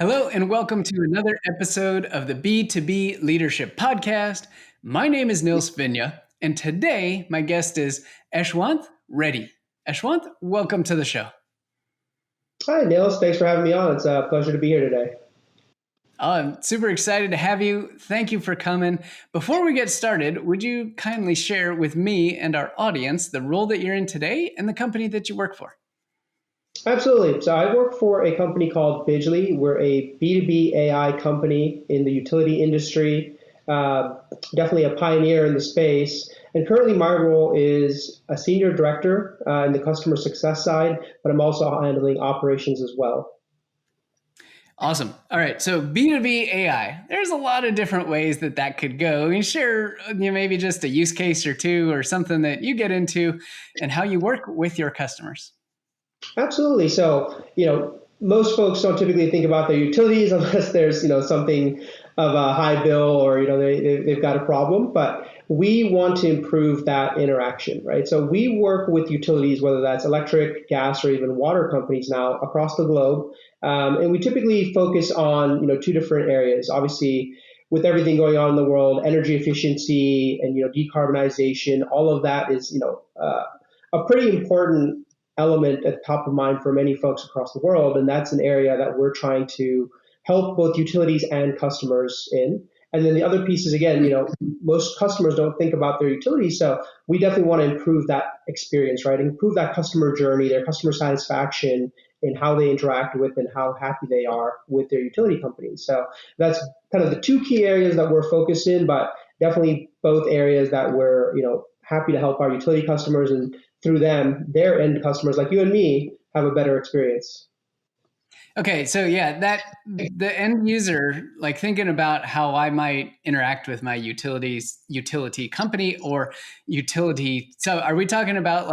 Hello, and welcome to another episode of the B2B Leadership Podcast. My name is Nils Vinje, and today my guest is Yaswanth Reddy. Yaswanth, welcome to the show. Hi, Nils. Thanks for having me on. It's a pleasure to be here today. I'm super excited to have you. Thank you for coming. Before we get started, would you kindly share with me and our audience the role that you're in today and the company that you work for? Absolutely. So I work for a company called Bidgely. We're a B2B AI company in the utility industry, definitely a pioneer in the space. And currently my role is a senior director in the customer success side, but I'm also handling operations as well. Awesome. All right. So B2B AI, there's a lot of different ways that could go. You share maybe just a use case or two or something that you get into and how you work with your customers. Absolutely. So, most folks don't typically think about their utilities unless there's, something of a high bill or, they've got a problem. But we want to improve that interaction, right? So we work with utilities, whether that's electric, gas, or even water companies now across the globe. And we typically focus on, two different areas. Obviously, with everything going on in the world, energy efficiency and, decarbonization, all of that is, a pretty important element at top of mind for many folks across the world. And that's an area that we're trying to help both utilities and customers in. And then the other piece is, again, most customers don't think about their utilities. So we definitely want to improve that experience, right? Improve that customer journey, their customer satisfaction in how they interact with and how happy they are with their utility companies. So that's kind of the two key areas that we're focused in, but definitely both areas that we're, happy to help our utility customers and through them, their end customers like you and me have a better experience. Okay, so yeah, that the end user, like thinking about how I might interact with my utility company or utility. So are we talking about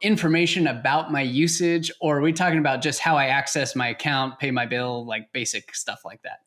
information about my usage, or are we talking about just how I access my account, pay my bill, like basic stuff like that?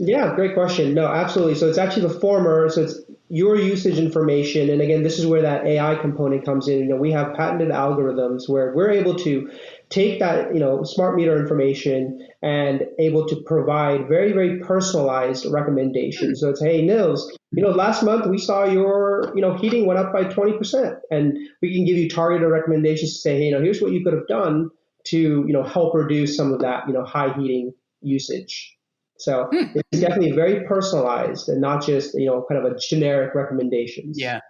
Yeah, great question. No, absolutely. So it's actually the former. So it's your usage information. And again, this is where that AI component comes in. We have patented algorithms where we're able to take that, smart meter information and able to provide very, very personalized recommendations. So it's, hey, Nils, last month we saw your, heating went up by 20%. And we can give you targeted recommendations to say, hey, here's what you could have done to, help reduce some of that, high heating usage. So it's definitely very personalized and not just, kind of a generic recommendations. Yeah.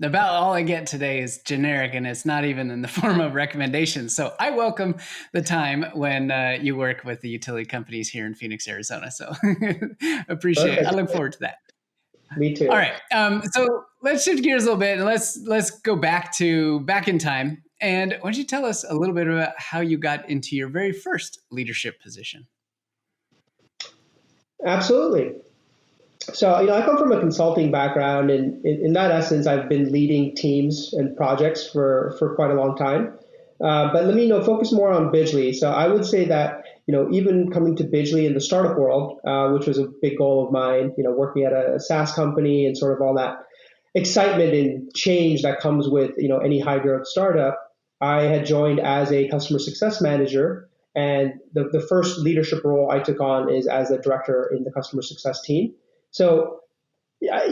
About all I get today is generic, and it's not even in the form of recommendations. So I welcome the time when you work with the utility companies here in Phoenix, Arizona. So appreciate it. I look forward to that. Me too. All right. So let's shift gears a little bit and let's go back in time. And why don't you tell us a little bit about how you got into your very first leadership position? Absolutely. So, I come from a consulting background, and in that essence, I've been leading teams and projects for quite a long time. But let me focus more on Bidgely. So I would say that, even coming to Bidgely in the startup world, which was a big goal of mine, working at a SaaS company and sort of all that excitement and change that comes with, any high growth startup, I had joined as a customer success manager. And the first leadership role I took on is as a director in the customer success team. So, yeah,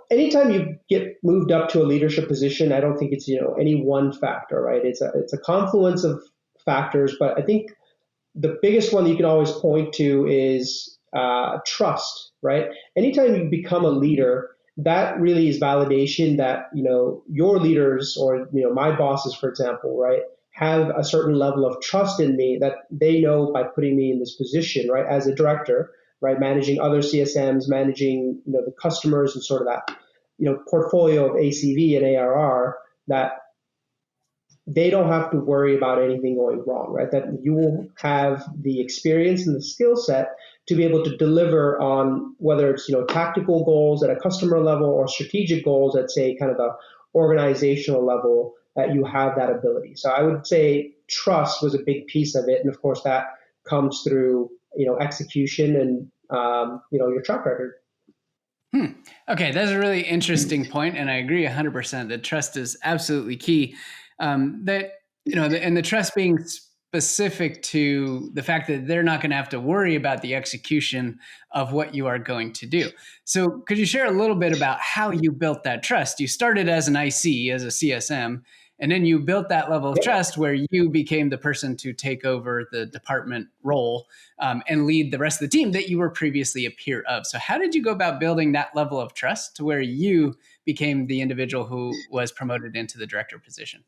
anytime you get moved up to a leadership position, I don't think it's, any one factor, right? It's a confluence of factors, but I think the biggest one you can always point to is trust, right? Anytime you become a leader, that really is validation that, your leaders or, my bosses, for example, right, have a certain level of trust in me that they know by putting me in this position, right, as a director, right, managing other CSMs, managing, the customers and sort of that, portfolio of ACV and ARR, that they don't have to worry about anything going wrong, right? That you will have the experience and the skill set to be able to deliver on whether it's, tactical goals at a customer level or strategic goals at, say, kind of the organizational level, that you have that ability. So I would say trust was a big piece of it. And of course that comes through, execution and, your track record. Okay, that's a really interesting point, and I agree 100% that trust is absolutely key. And the trust being specific to the fact that they're not going to have to worry about the execution of what you are going to do. So could you share a little bit about how you built that trust? You started as an IC, as a CSM, and then you built that level of trust where you became the person to take over the department role and lead the rest of the team that you were previously a peer of. So how did you go about building that level of trust to where you became the individual who was promoted into the director position?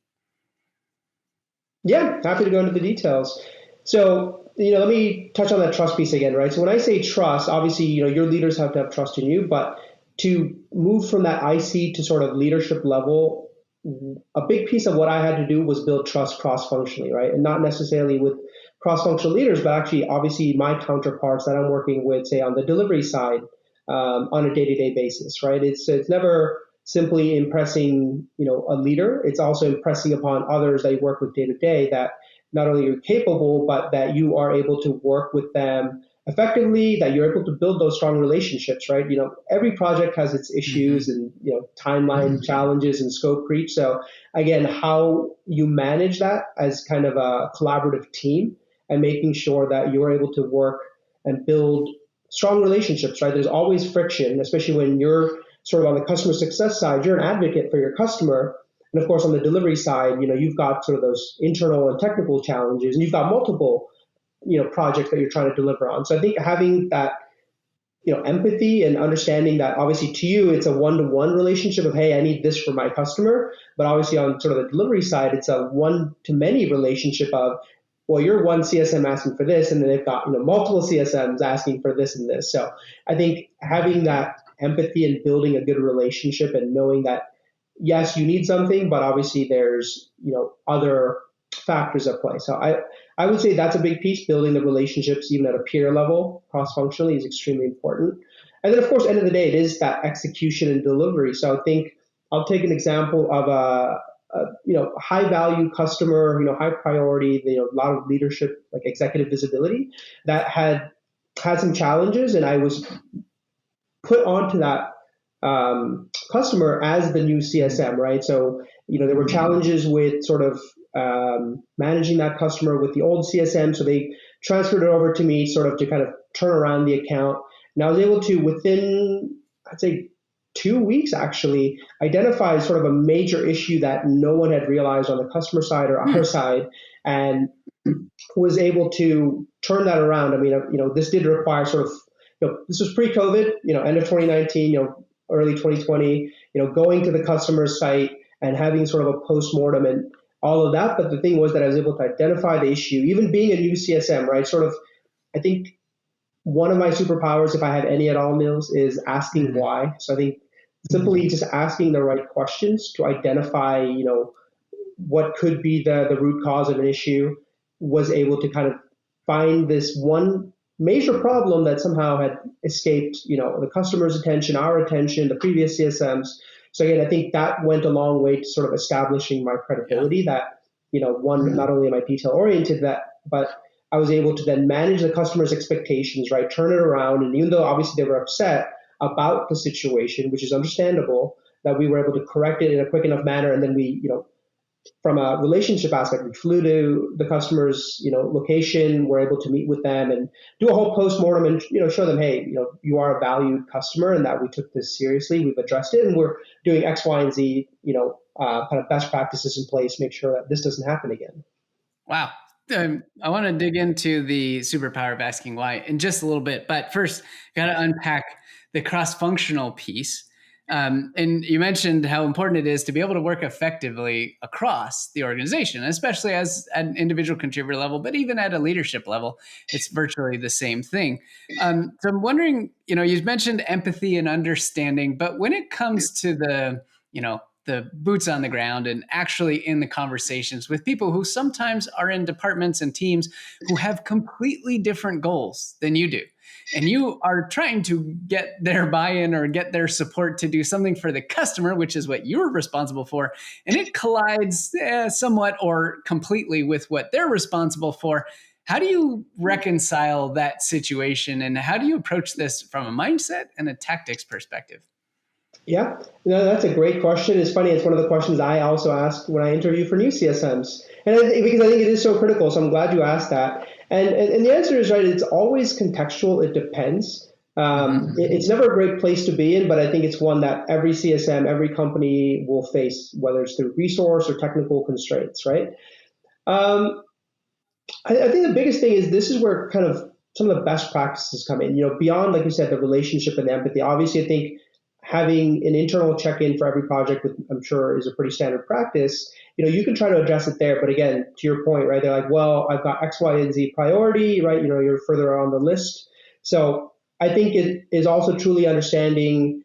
Yeah, happy to go into the details. So, let me touch on that trust piece again, right? So when I say trust, obviously, your leaders have to have trust in you, but to move from that IC to sort of leadership level, a big piece of what I had to do was build trust cross-functionally, right? And not necessarily with cross-functional leaders, but actually, obviously, my counterparts that I'm working with, say, on the delivery side, on a day-to-day basis, right? It's never simply impressing, a leader. It's also impressing upon others that you work with day to day that not only you're capable, but that you are able to work with them effectively, that you're able to build those strong relationships, right? Every project has its issues and, timeline challenges and scope creep. So again, how you manage that as kind of a collaborative team and making sure that you're able to work and build strong relationships, right? There's always friction, especially when you're sort of on the customer success side, you're an advocate for your customer. And of course, on the delivery side, you've got sort of those internal and technical challenges, and you've got multiple, projects that you're trying to deliver on. So I think having that, empathy and understanding that obviously to you, it's a one-to-one relationship of, hey, I need this for my customer. But obviously on sort of the delivery side, it's a one-to-many relationship of, well, you're one CSM asking for this, and then they've got, multiple CSMs asking for this and this. So I think having that empathy and building a good relationship and knowing that, yes, you need something, but obviously there's, other factors at play. So I would say that's a big piece. Building the relationships, even at a peer level, cross-functionally, is extremely important. And then, of course, end of the day, it is that execution and delivery. So I think I'll take an example of a high value customer, high priority, a lot of leadership, like executive visibility, that had some challenges, and I was put onto that customer as the new CSM, right? So, there were challenges with sort of managing that customer with the old CSM. So they transferred it over to me sort of to kind of turn around the account. And I was able to, within, I'd say, 2 weeks actually, identify sort of a major issue that no one had realized on the customer side or our side, and was able to turn that around. I mean, this did require sort of, this was pre-COVID, end of 2019, early 2020, going to the customer site and having sort of a post-mortem and all of that. But the thing was that I was able to identify the issue, even being a new CSM, right? Sort of, I think one of my superpowers, if I have any at all, Nils, is asking why. So I think simply just asking the right questions to identify, what could be the root cause of an issue, was able to kind of find this one major problem that somehow had escaped, the customer's attention, our attention, the previous CSMs. So again, I think that went a long way to sort of establishing my credibility that, one, not only am I detail oriented, but I was able to then manage the customer's expectations, right? Turn it around. And even though obviously they were upset about the situation, which is understandable, that we were able to correct it in a quick enough manner. And then we, from a relationship aspect, we flew to the customer's, location. We're able to meet with them and do a whole post-mortem and, show them, hey, you are a valued customer and that we took this seriously. We've addressed it and we're doing X, Y, and Z, kind of best practices in place, make sure that this doesn't happen again. Wow. I want to dig into the superpower of asking why in just a little bit, but first, got to unpack the cross-functional piece. And you mentioned how important it is to be able to work effectively across the organization, especially as at an individual contributor level, but even at a leadership level, it's virtually the same thing. So I'm wondering, you mentioned empathy and understanding, but when it comes to the boots on the ground and actually in the conversations with people who sometimes are in departments and teams who have completely different goals than you do. And you are trying to get their buy-in or get their support to do something for the customer, which is what you're responsible for. And it collides somewhat or completely with what they're responsible for. How do you reconcile that situation? And how do you approach this from a mindset and a tactics perspective? Yeah, no, that's a great question. It's funny. It's one of the questions I also ask when I interview for new CSMs, and because I think it is so critical. So I'm glad you asked that. And the answer is right. It's always contextual. It depends. It's never a great place to be in, but I think it's one that every CSM, every company will face, whether it's through resource or technical constraints, right? Um, I think the biggest thing is this is where kind of some of the best practices come in. Beyond, like you said, the relationship and the empathy. Obviously, I think having an internal check-in for every project, I'm sure, is a pretty standard practice. You can try to address it there, but again, to your point, right? They're like, well, I've got X, Y, and Z priority, right? You're further on the list. So I think it is also truly understanding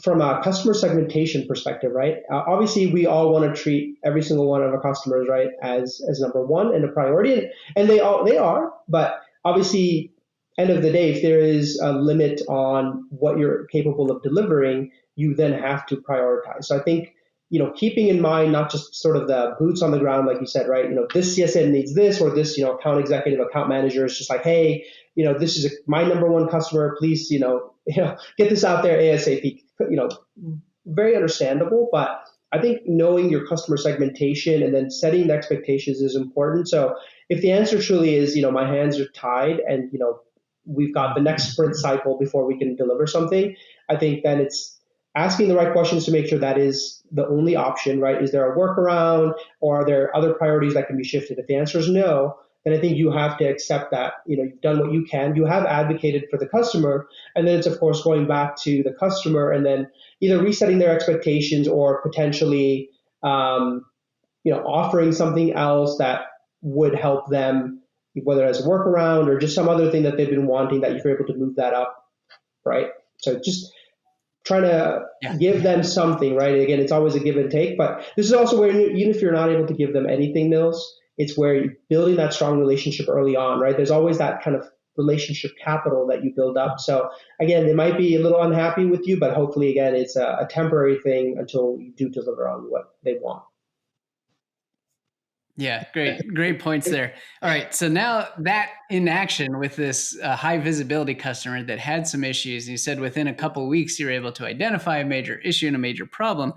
from a customer segmentation perspective, right? Obviously, we all want to treat every single one of our customers, right, as number one and a priority, and they are. But obviously, end of the day, if there is a limit on what you're capable of delivering, you then have to prioritize. So I think keeping in mind not just sort of the boots on the ground, like you said, right? This CSM needs this, or this account executive, account manager is just like, hey, this is my number one customer. Please, get this out there ASAP. Very understandable, but I think knowing your customer segmentation and then setting the expectations is important. So if the answer truly is, my hands are tied and, we've got the next sprint cycle before we can deliver something, I think then it's asking the right questions to make sure that is the only option, right? Is there a workaround or are there other priorities that can be shifted? If the answer is no, then I think you have to accept that, you've done what you can, you have advocated for the customer, and then it's of course going back to the customer and then either resetting their expectations or potentially, offering something else that would help them, whether as a workaround or just some other thing that they've been wanting that you're able to move that up, right? So just trying to Yeah. give them something, right? Again, it's always a give and take, but this is also where even if you're not able to give them anything, Nils, it's where you're building that strong relationship early on, right? There's always that kind of relationship capital that you build up. So again, they might be a little unhappy with you, but hopefully, again, it's a temporary thing until you do deliver on what they want. Yeah, great points there. All right, so now that in action with this high visibility customer that had some issues, and you said within a couple of weeks you were able to identify a major issue and a major problem.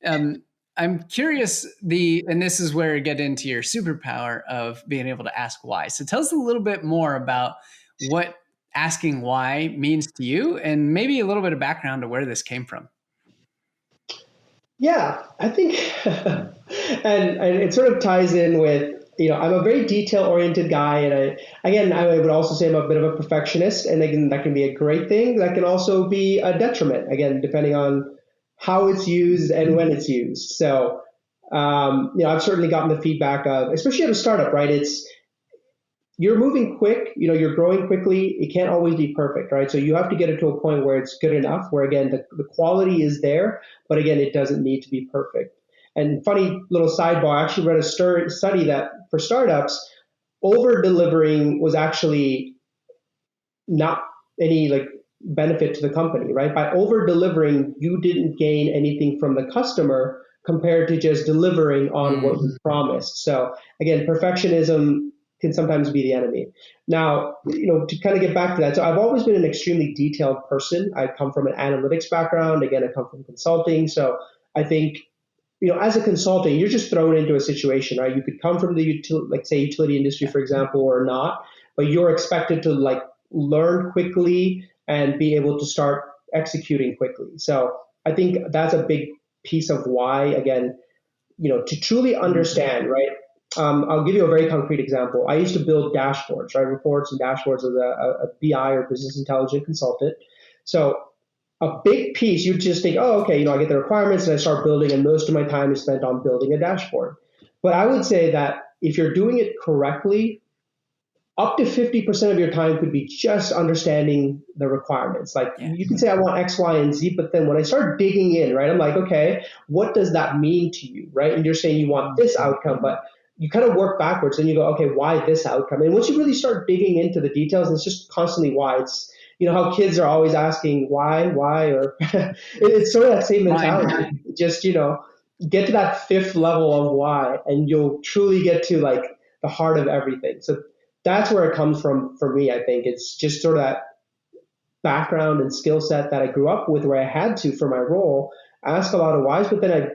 Um, I'm curious, and this is where you get into your superpower of being able to ask why. So tell us a little bit more about what asking why means to you, and maybe a little bit of background to where this came from. Yeah, I think, and it sort of ties in with, I'm a very detail oriented guy. And I would also say I'm a bit of a perfectionist. And again, that can be a great thing. That can also be a detriment, again, depending on how it's used and when it's used. So, I've certainly gotten the feedback of, especially at a startup, right? You're moving quick, you're growing quickly. It can't always be perfect, right? So you have to get it to a point where it's good enough, where again, the quality is there, but again, it doesn't need to be perfect. And funny little sidebar, I actually read a study that for startups, over delivering was actually not any like benefit to the company, right? By over delivering, you didn't gain anything from the customer compared to just delivering on what you promised. So again, perfectionism can sometimes be the enemy. Now, to kind of get back to that, so I've always been an extremely detailed person. I come from an analytics background. Again, I come from consulting. So I think, as a consultant, you're just thrown into a situation, right? You could come from the utility industry, for example, or not, but you're expected to like learn quickly and be able to start executing quickly. So I think that's a big piece of why, again, to truly understand, right? I'll give you a very concrete example. I used to build dashboards, right? Reports and dashboards as a BI or business intelligence consultant. So a big piece, you just think, oh, okay, I get the requirements and I start building, and most of my time is spent on building a dashboard. But I would say that if you're doing it correctly, up to 50% of your time could be just understanding the requirements. Like you can say, I want X, Y, and Z, but then when I start digging in, right, I'm like, okay, what does that mean to you, right? And you're saying you want this outcome, but you kind of work backwards and you go, okay, why this outcome? And once you really start digging into the details, it's just constantly why. It's, how kids are always asking why, or it's sort of that same mentality. Just, get to that fifth level of why, and you'll truly get to like the heart of everything. So that's where it comes from for me. I think it's just sort of background and skill set that I grew up with, where I had to, for my role, ask a lot of whys, but then I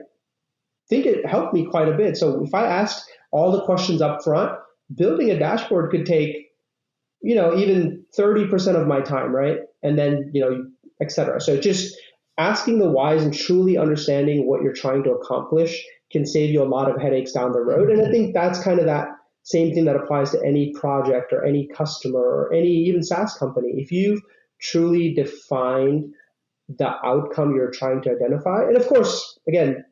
think it helped me quite a bit. So if I asked all the questions up front, building a dashboard could take, even 30% of my time, right? And then, et cetera. So just asking the whys and truly understanding what you're trying to accomplish can save you a lot of headaches down the road. And I think that's kind of that same thing that applies to any project or any customer or any even SaaS company. If you've truly defined the outcome you're trying to identify, and of course, again,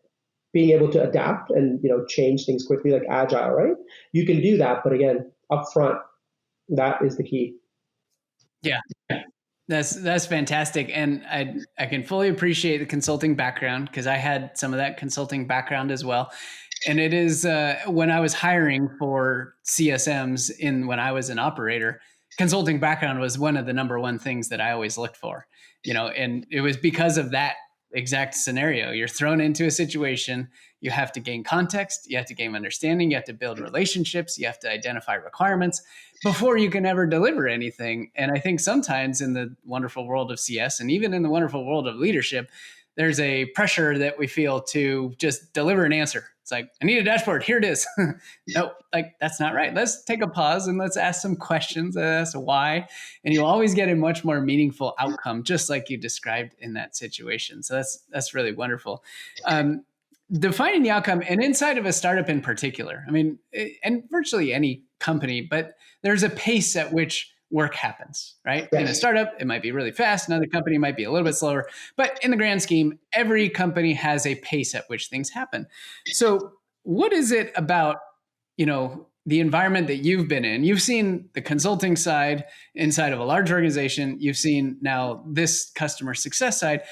being able to adapt and change things quickly, like agile, right? You can do that, but again, upfront, that is the key. Yeah. That's fantastic. And I can fully appreciate the consulting background, because I had some of that consulting background as well. And it is when I was hiring for CSMs when I was an operator, consulting background was one of the number one things that I always looked for, and it was because of that exact scenario. You're thrown into a situation, you have to gain context, you have to gain understanding, you have to build relationships, you have to identify requirements before you can ever deliver anything. And I think sometimes in the wonderful world of CS, and even in the wonderful world of leadership, there's a pressure that we feel to just deliver an answer. It's like, I need a dashboard. Here it is. No, that's not right. Let's take a pause and let's ask some questions. Ask why. And you'll always get a much more meaningful outcome, just like you described in that situation. So that's really wonderful. Defining the outcome, and inside of a startup in particular, and virtually any company, but there's a pace at which work happens, right? Yes. In a startup, it might be really fast. Another company might be a little bit slower. But in the grand scheme, every company has a pace at which things happen. So what is it about, the environment that you've been in? You've seen the consulting side inside of a large organization. You've seen now this customer success side.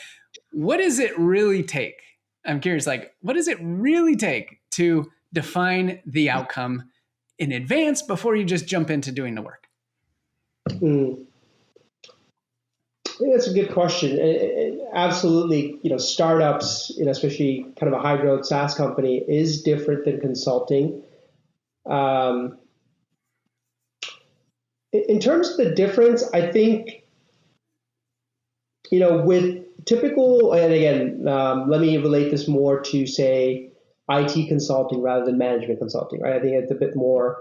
What does it really take? I'm curious, what does it really take to define the outcome in advance before you just jump into doing the work? I think that's a good question. Absolutely, startups, especially kind of a high growth SaaS company, is different than consulting. In terms of the difference, I think, with typical, and again, let me relate this more to, say, IT consulting rather than management consulting, right? I think it's a bit more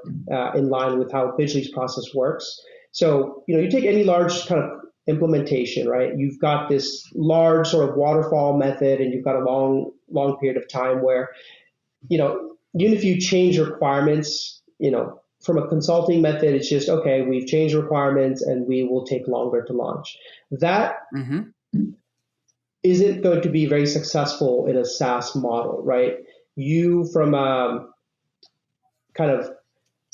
in line with how Bidgely's process works. So, you take any large kind of implementation, right? You've got this large sort of waterfall method, and you've got a long period of time where, even if you change requirements, from a consulting method, it's just, okay, we've changed requirements and we will take longer to launch. That isn't going to be very successful in a SaaS model, right? You, from a kind of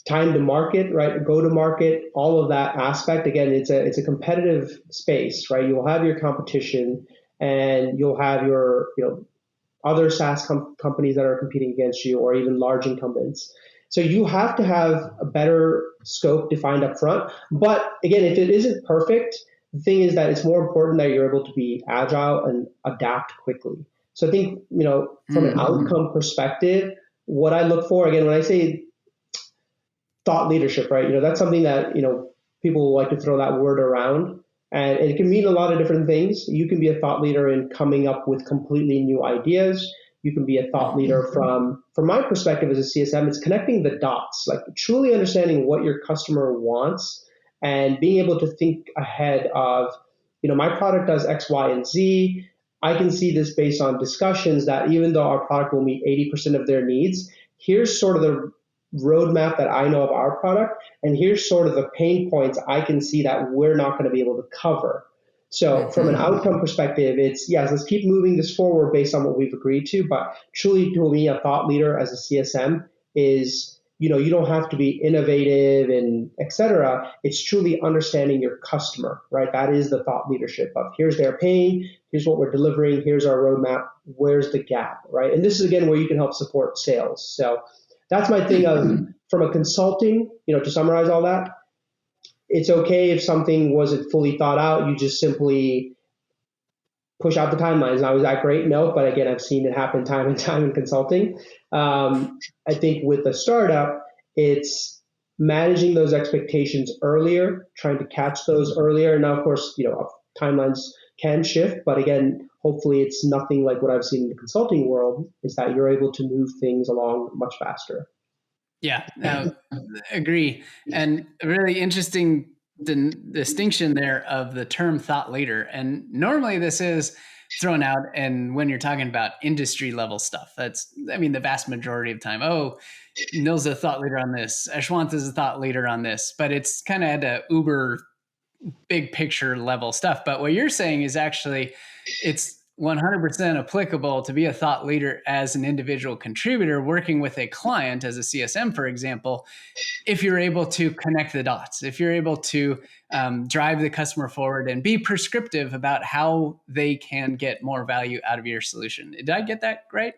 time to market, right? Go to market, all of that aspect. Again, it's a competitive space, right? You'll have your competition, and you'll have your other SaaS companies that are competing against you, or even large incumbents. So you have to have a better scope defined up front. But again, if it isn't perfect, the thing is that it's more important that you're able to be agile and adapt quickly. So I think, from an outcome perspective, what I look for, again, when I say thought leadership, right? That's something that, people like to throw that word around, and it can mean a lot of different things. You can be a thought leader in coming up with completely new ideas. You can be a thought leader from my perspective as a CSM, it's connecting the dots, like truly understanding what your customer wants and being able to think ahead of, my product does X, Y, and Z. I can see this based on discussions that even though our product will meet 80% of their needs, here's sort of the roadmap that I know of our product, and here's sort of the pain points I can see that we're not going to be able to cover. So from an outcome perspective, it's, yes, let's keep moving this forward based on what we've agreed to, but truly, to me, a thought leader as a CSM is, you don't have to be innovative and et cetera. It's truly understanding your customer, right? That is the thought leadership of, here's their pain, here's what we're delivering, here's our roadmap, where's the gap, right? And this is, again, where you can help support sales. So that's my thing of, from a consulting, to summarize all that, it's okay if something wasn't fully thought out. You just simply push out the timelines. Now, is that great? No, but again, I've seen it happen time and time in consulting. I think with the startup, it's managing those expectations earlier, trying to catch those earlier. Now, of course, timelines can shift, but again, hopefully it's nothing like what I've seen in the consulting world, is that you're able to move things along much faster. Yeah, no, agree. And a really interesting distinction there of the term thought leader. And normally this is thrown out, and when you're talking about industry level stuff, that's, I mean, the vast majority of time, oh, Nils is a thought leader on this, Yaswanth is a thought leader on this, but it's kind of at a uber big picture level stuff. But what you're saying is actually it's 100% applicable to be a thought leader as an individual contributor working with a client as a CSM, for example, if you're able to connect the dots, if you're able to drive the customer forward and be prescriptive about how they can get more value out of your solution. Did I get that right?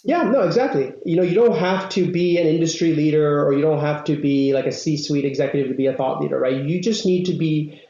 Yeah, no, exactly. You don't have to be an industry leader, or you don't have to be like a C-suite executive to be a thought leader, right? You just need to be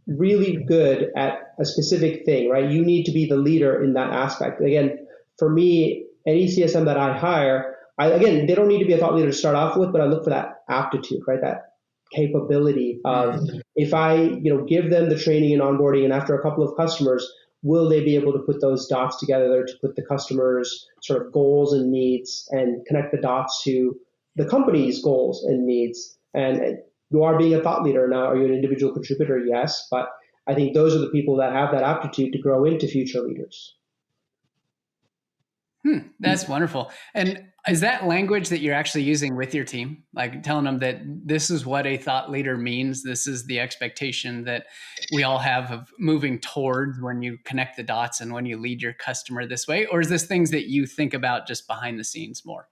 really good at a specific thing, right? You need to be the leader in that aspect. Again, for me, any CSM that I hire, again, they don't need to be a thought leader to start off with, but I look for that aptitude, right? That capability of, if I, give them the training and onboarding, and after a couple of customers, will they be able to put those dots together to put the customer's sort of goals and needs and connect the dots to the company's goals and needs? And you are being a thought leader now. Are you an individual contributor? Yes, but I think those are the people that have that aptitude to grow into future leaders. That's wonderful. And is that language that you're actually using with your team? Like telling them that this is what a thought leader means. This is the expectation that we all have of moving towards when you connect the dots and when you lead your customer this way? Or is this things that you think about just behind the scenes more?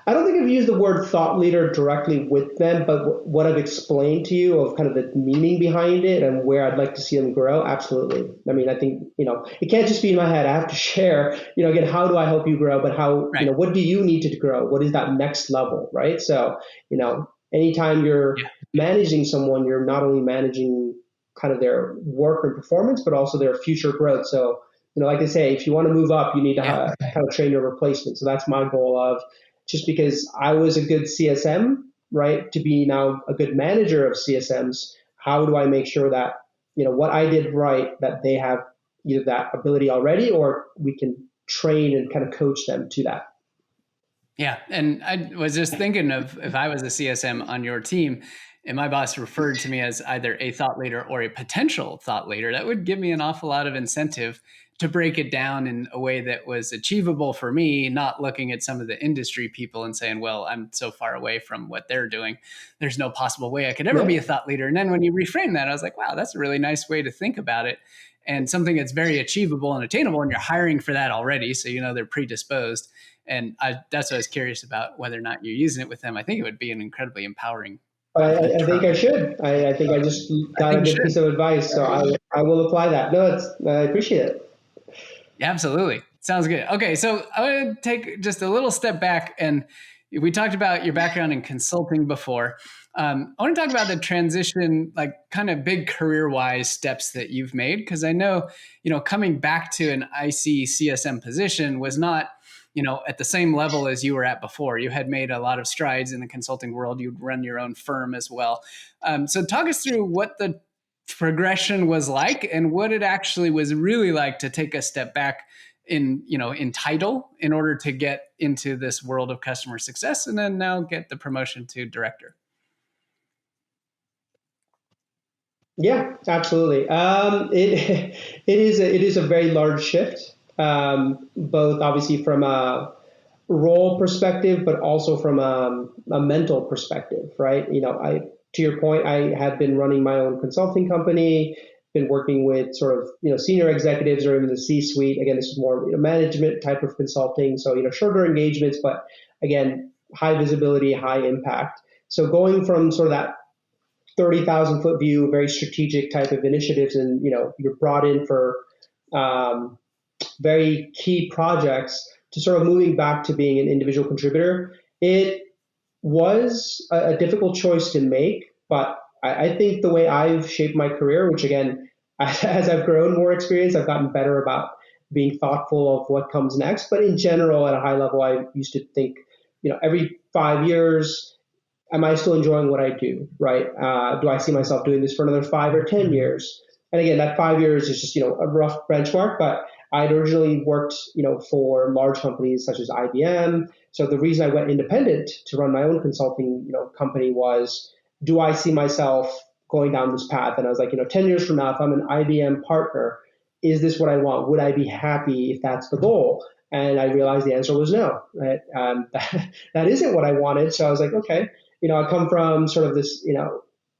I don't think I've used the word thought leader directly with them, but what I've explained to you of kind of the meaning behind it and where I'd like to see them grow, absolutely. I mean, I think, it can't just be in my head. I have to share, again, how do I help you grow, but how, Right. What do you need to grow? What is that next level, right? So, anytime you're managing someone, you're not only managing kind of their work and performance, but also their future growth. So, like they say, if you want to move up, you need to kind of train your replacement. So that's my goal of, just because I was a good CSM, right, to be now a good manager of CSMs, how do I make sure that, what I did right, that they have either that ability already, or we can train and kind of coach them to that. Yeah. And I was just thinking of if I was a CSM on your team and my boss referred to me as either a thought leader or a potential thought leader, that would give me an awful lot of incentive to break it down in a way that was achievable for me, not looking at some of the industry people and saying, well, I'm so far away from what they're doing. There's no possible way I could ever be a thought leader. And then when you reframe that, I was like, wow, that's a really nice way to think about it. And something that's very achievable and attainable. And you're hiring for that already. So, they're predisposed. And that's what I was curious about, whether or not you're using it with them. I think it would be an incredibly empowering I think I should. I think I just got a good piece of advice, so I will apply that. No, I appreciate it. Absolutely. Sounds good. Okay, so I want to take just a little step back, and we talked about your background in consulting before. I want to talk about the transition, like kind of big career-wise steps that you've made, because I know, coming back to an IC CSM position was not, at the same level as you were at before. You had made a lot of strides in the consulting world. You'd run your own firm as well. So talk us through what the progression was like and what it actually was really like to take a step back in title in order to get into this world of customer success and then now get the promotion to director. Yeah, absolutely. It is a very large shift, both obviously from a role perspective, but also from a mental perspective, right? To your point, I had been running my own consulting company, been working with sort of, senior executives or even the C-suite. Again, this is more management type of consulting. So, shorter engagements, but again, high visibility, high impact. So going from sort of that 30,000 foot view, very strategic type of initiatives, and, you're brought in for very key projects, to sort of moving back to being an individual contributor. It was a difficult choice to make, but I think the way I've shaped my career, which again, as I've grown more experience, I've gotten better about being thoughtful of what comes next. But in general, at a high level, I used to think, every 5 years, am I still enjoying what I do, right? Do I see myself doing this for another 5 or 10 years? And again, that 5 years is just, a rough benchmark, but I'd originally worked, for large companies such as IBM. So the reason I went independent to run my own consulting, company was, do I see myself going down this path? And I was like, 10 years from now, if I'm an IBM partner, is this what I want? Would I be happy if that's the goal? And I realized the answer was no. Right? That isn't what I wanted. So I was like, okay, I come from sort of this,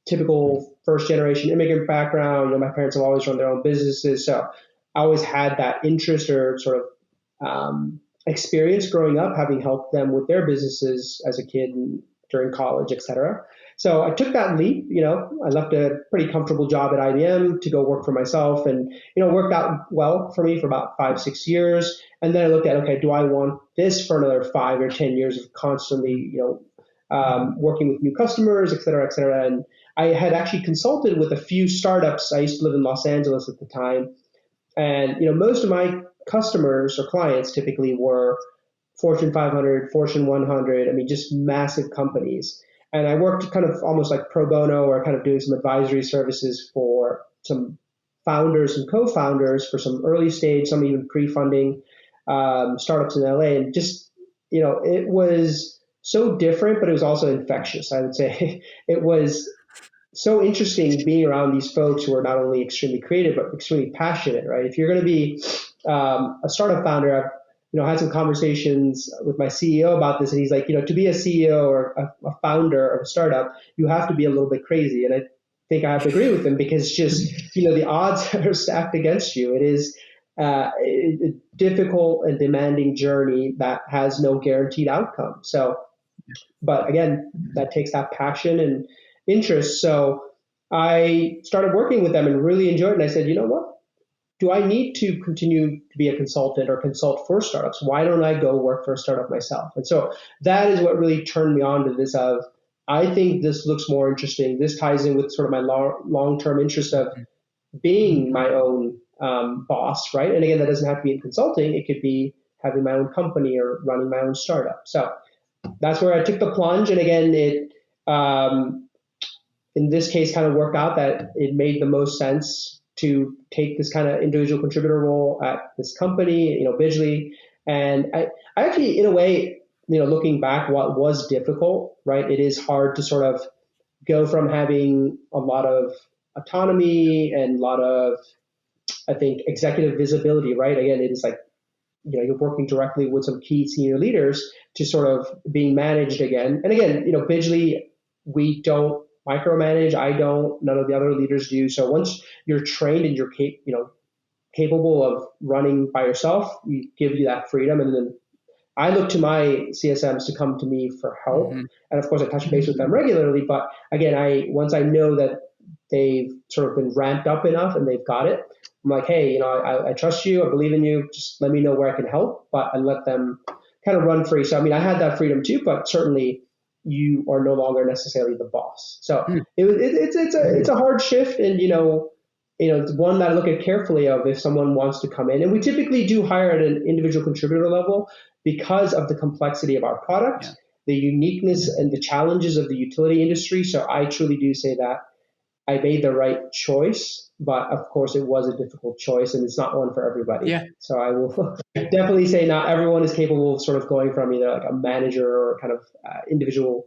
typical first generation immigrant background. My parents have always run their own businesses. So I always had that interest or sort of experience growing up, having helped them with their businesses as a kid and during college, et cetera. So I took that leap. I left a pretty comfortable job at IBM to go work for myself, and worked out well for me for about 5-6 years. And then I looked at, okay, do I want this for another 5 or 10 years of constantly, working with new customers, et cetera, et cetera. And I had actually consulted with a few startups. I used to live in Los Angeles at the time, and most of my customers or clients typically were Fortune 500, Fortune 100. I mean, just massive companies. And I worked kind of almost like pro bono, or kind of doing some advisory services for some founders and co-founders for some early stage, some even pre-funding startups in LA. And just, it was so different, but it was also infectious, I would say. It was so interesting being around these folks who are not only extremely creative, but extremely passionate, right? If you're going to be a startup founder, I've had some conversations with my CEO about this, and he's like, to be a CEO or a founder of a startup, you have to be a little bit crazy. And I think I have to agree with him, because just, the odds are stacked against you. It is a difficult and demanding journey that has no guaranteed outcome. So, but again, that takes that passion and interest. So I started working with them and really enjoyed it. And I said, you know what? Do I need to continue to be a consultant or consult for startups? Why don't I go work for a startup myself? And so that is what really turned me on to this of, I think this looks more interesting. This ties in with sort of my long-term interest of being my own boss, right? And again, that doesn't have to be in consulting. It could be having my own company or running my own startup. So that's where I took the plunge. And again, it, in this case, kind of worked out that it made the most sense to take this kind of individual contributor role at this company, Bidgely. And I actually, in a way, looking back, what was difficult, right? It is hard to sort of go from having a lot of autonomy and a lot of, I think, executive visibility, right? Again, it is like, you're working directly with some key senior leaders to sort of being managed again. And again, Bidgely, we don't micromanage. I don't. None of the other leaders do. So once you're trained and you're capable of running by yourself, we give you that freedom. And then I look to my CSMs to come to me for help. Mm-hmm. And of course, I touch base with them regularly. But again, once I know that they've sort of been ramped up enough and they've got it, I'm like, hey, I trust you. I believe in you. Just let me know where I can help. But I let them kind of run free. So, I mean, I had that freedom too, but certainly you are no longer necessarily the boss. So it's a hard shift, and it's one that I look at carefully of if someone wants to come in. And we typically do hire at an individual contributor level because of the complexity of our product, the uniqueness and the challenges of the utility industry. So I truly do say that I made the right choice, but of course it was a difficult choice, and it's not one for everybody. Yeah. So I will definitely say not everyone is capable of sort of going from either like a manager or kind of individual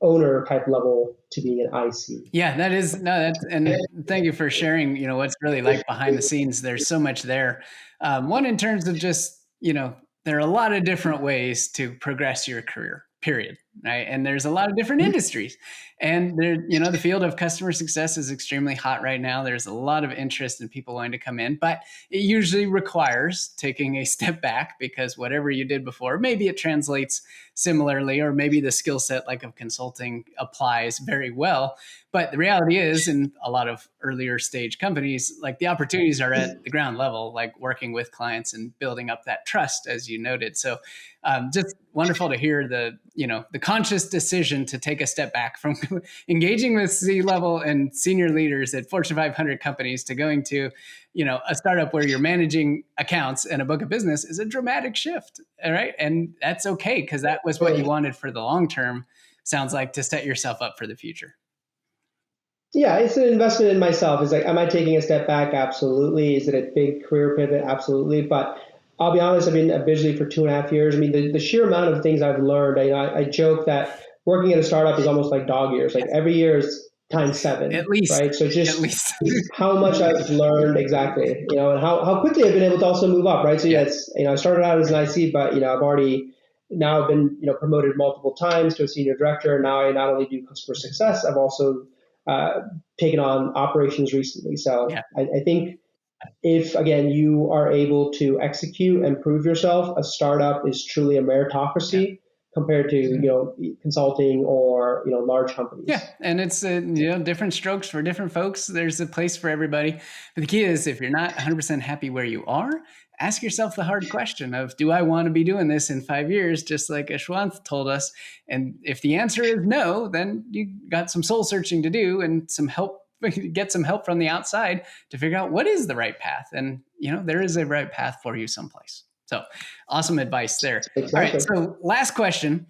owner type level to being an IC. Yeah, that is, no, that's, and thank you for sharing, what's really like behind the scenes. There's so much there. One, in terms of just, there are a lot of different ways to progress your career, period. Right. And there's a lot of different industries, and there, the field of customer success is extremely hot right now. There's a lot of interest in people wanting to come in, but it usually requires taking a step back, because whatever you did before, maybe it translates similarly, or maybe the skill set like of consulting applies very well. But the reality is, in a lot of earlier stage companies, like the opportunities are at the ground level, like working with clients and building up that trust, as you noted. So just wonderful to hear the conscious decision to take a step back from engaging with C-level and senior leaders at Fortune 500 companies to going to, a startup where you're managing accounts and a book of business is a dramatic shift. All right. And that's okay, because that was what you wanted for the long term, sounds like, to set yourself up for the future. Yeah, it's an investment in myself. It's like, am I taking a step back? Absolutely. Is it a big career pivot? Absolutely. But I'll be honest, I've been at Bidgely for 2.5 years. I mean, the sheer amount of things I've learned, I joke that working at a startup is almost like dog years. Like Yes. every year is times At seven, least, right? So at just least. how much I've learned exactly, and how quickly I've been able to also move up, right? So Yeah. yes, I started out as an IC, but I've already now been promoted multiple times to a senior director. Now I not only do customer success, I've also uh, taken on operations recently. So Yeah. I think if again you are able to execute and prove yourself, a startup is truly a Yeah. meritocracy compared to consulting or large Yeah, companies. and it's different strokes for different folks. There's a place for everybody. But the key is, if you're not 100% happy where you are, ask yourself the hard question of, do I want to be doing this in 5 years, just like Yaswanth told us? And if the answer is no, then you got some soul searching to do and some help. Get some help from the outside to figure out what is the right path. And there is a right path for you someplace. So awesome advice there. All right. Exactly. So last question.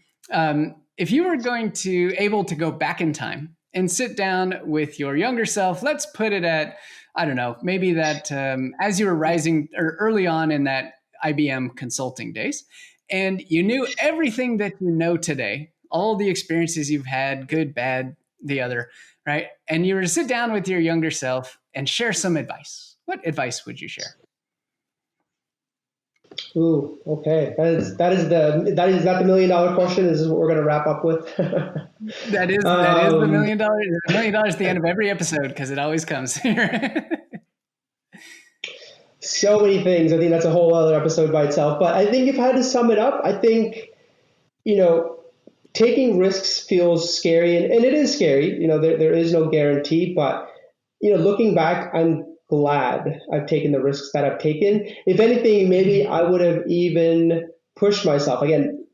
If you were going to able to go back in time and sit down with your younger self, let's put it at, I don't know, maybe that as you were rising or early on in that IBM consulting days, and you knew everything that you know today, all the experiences you've had, good, bad, the other, right? And you were to sit down with your younger self and share some advice. What advice would you share? Ooh, okay. That is the $1 million question. Is what we're going to wrap up with. That is the um, $1 million. $1 at the end of every episode because it always comes. so many things. I think that's a whole other episode by itself. But I think if I had to sum it up, I think you know taking risks feels scary, and it is scary. There is no guarantee, but looking back, I'm glad I've taken the risks that I've taken. If anything, maybe I would have even pushed myself. Again,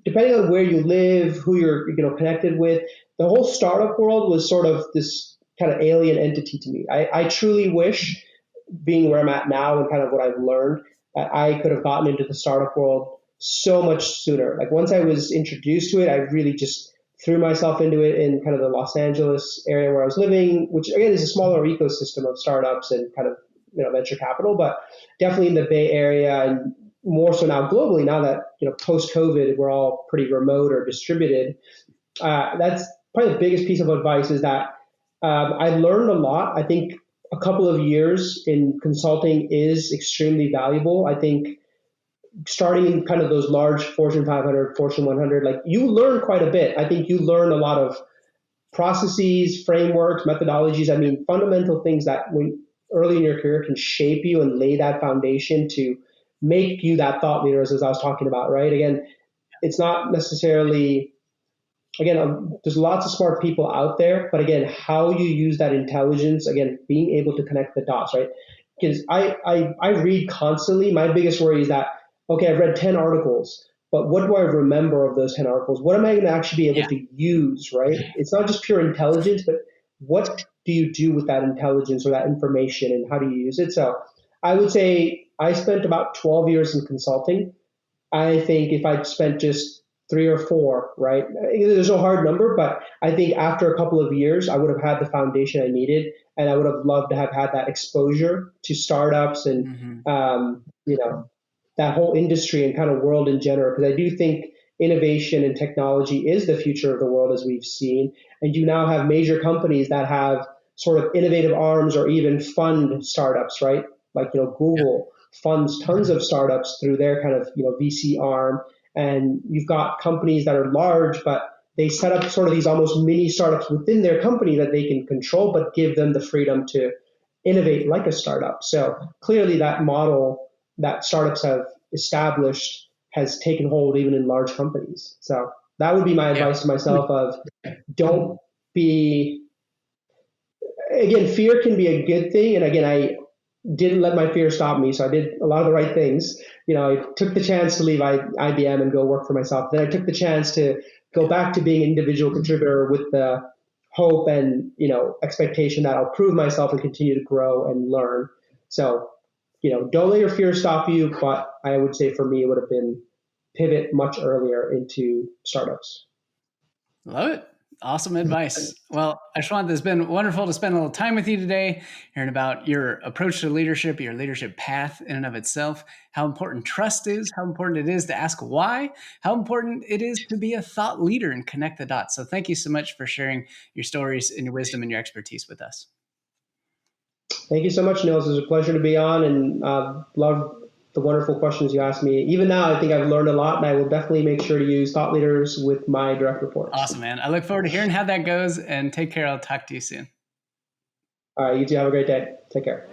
depending on where you live, who you're connected with, the whole startup world was sort of this kind of alien entity to me. I truly wish, being where I'm at now and kind of what I've learned, that I could have gotten into the startup world so much sooner. Like once I was introduced to it, I really just threw myself into it in kind of the Los Angeles area where I was living, which again is a smaller ecosystem of startups and kind of venture capital, but definitely in the Bay Area and more so now globally. Now that post COVID we're all pretty remote or distributed. That's probably the biggest piece of advice is that I learned a lot. I think a couple of years in consulting is extremely valuable. I think starting in kind of those large Fortune 500, Fortune 100, like you learn quite a bit. I think you learn a lot of processes, frameworks, methodologies. I mean, fundamental things that when early in your career can shape you and lay that foundation to make you that thought leader, as I was talking about, right? Again, it's not necessarily again, there's lots of smart people out there, but again, how you use that intelligence, again, being able to connect the dots, right? Because I read constantly. My biggest worry is that, okay, I've read 10 articles, but what do I remember of those 10 articles? What am I going to actually be able Yeah. to use, right? It's not just pure intelligence, but what do you do with that intelligence or that information and how do you use it? So I would say I spent about 12 years in consulting. I think if I'd spent just 3 or 4, right? There's no hard number, but I think after a couple of years, I would have had the foundation I needed, and I would have loved to have had that exposure to startups and Mm-hmm. that whole industry and kind of world in general. Because I do think innovation and technology is the future of the world as we've seen, and you now have major companies that have sort of innovative arms or even fund startups, right? Like Yeah. Google funds tons of startups through their kind of VC arm, and you've got companies that are large, but they set up sort of these almost mini startups within their company that they can control, but give them the freedom to innovate like a startup. So clearly, that model that startups have established has taken hold even in large companies. So that would be my Yeah. advice to myself: of don't be again, fear can be a good thing, and again, I didn't let my fear stop me. So I did a lot of the right things. I took the chance to leave IBM and go work for myself. Then I took the chance to go back to being an individual contributor with the hope and expectation that I'll prove myself and continue to grow and learn. So don't let your fear stop you. But I would say for me, it would have been pivot much earlier into startups. Love it. Awesome advice. Well, Ashwant, it's been wonderful to spend a little time with you today, hearing about your approach to leadership, your leadership path in and of itself, how important trust is, how important it is to ask why, how important it is to be a thought leader and connect the dots. So thank you so much for sharing your stories and your wisdom and your expertise with us. Thank you so much, Nils. It was a pleasure to be on, and love the wonderful questions you asked me. Even now, I think I've learned a lot, and I will definitely make sure to use thought leaders with my direct reports. Awesome, man. I look forward to hearing how that goes, and take care. I'll talk to you soon. All right, you two have a great day. Take care.